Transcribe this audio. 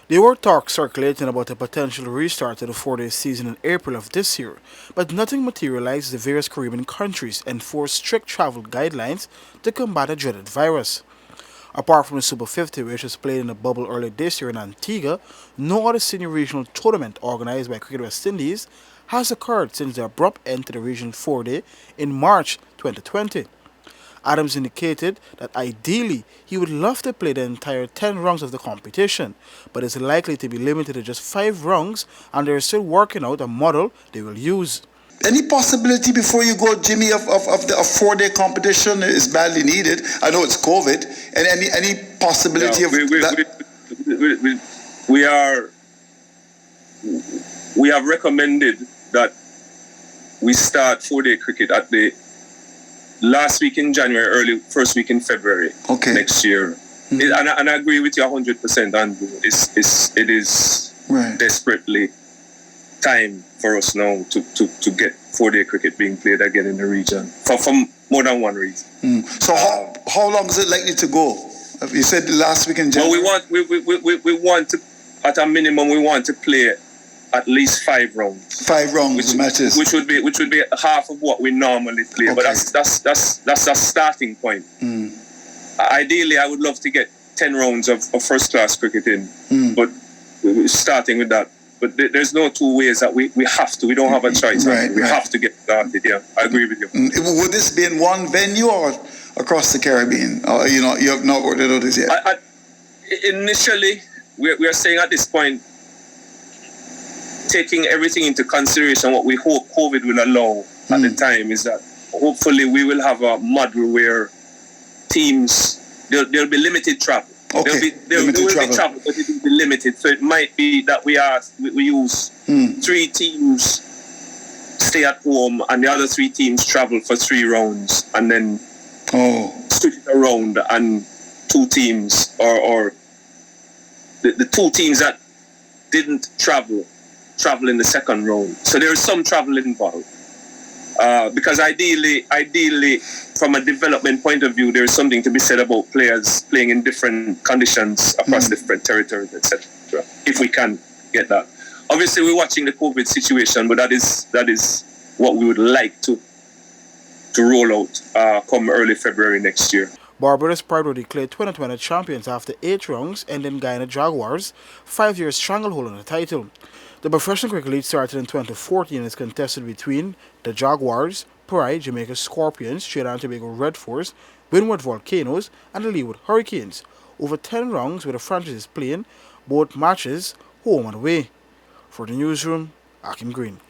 There were talks circulating about a potential restart to the four-day season in April of this year, but nothing materialized as the various Caribbean countries enforced strict travel guidelines to combat the dreaded virus. Apart from the Super 50, which was played in a bubble earlier this year in Antigua, no other senior regional tournament organized by Cricket West Indies has occurred since the abrupt end to the regional four-day in March 2020. Adams indicated that ideally he would love to play the entire 10 rounds of the competition, but is likely to be limited to just 5 rounds and they are still working out a model they will use. Any possibility before you go, Jimmy, of the a 4-day competition is badly needed? I know it's COVID, and any possibility of that? We have recommended that we start 4-day cricket at the last week in January, early first week in February next year. Mm-hmm. And I agree with you 100%, Andrew. It is right. Desperately time for us now to get 4-day cricket being played again in the region for more than one reason. So how long is it likely to go? You said the last week in January. Well, we want to, at a minimum, we want to play at least 5 rounds. 5 rounds matches, which would be half of what we normally play. Okay. But that's a starting point. Ideally, I would love to get 10 rounds of first class cricket in, but starting with that. But there's no two ways that we have to. We don't have a choice. Right, we have to get started. Yeah, I agree with you. Would this be in one venue or across the Caribbean? You have not worked out this yet. Initially, we are saying at this point, taking everything into consideration, what we hope COVID will allow at the time is that hopefully we will have a model where teams there'll be limited travel. Okay. There will be travel, but it will be limited. So it might be that we use 3 teams stay at home and the other 3 teams travel for 3 rounds and then switch it around and 2 teams or the 2 teams that didn't travel in the second round. So there is some travel involved. Because ideally, from a development point of view, there is something to be said about players playing in different conditions across different territories, etc. If we can get that. Obviously, we're watching the COVID situation, but that is what we would like to roll out come early February next year. Barbados Pride were declared 2020 champions after 8 rounds, ending Guyana Jaguars' 5-year stranglehold on the title. The Professional Cricket League started in 2014 and is contested between the Jaguars, Pride, Jamaica Scorpions, Trinidad and Tobago Red Force, Windward Volcanoes, and the Leeward Hurricanes, over 10 rounds with the franchises playing both matches home and away. For the newsroom, Akim Green.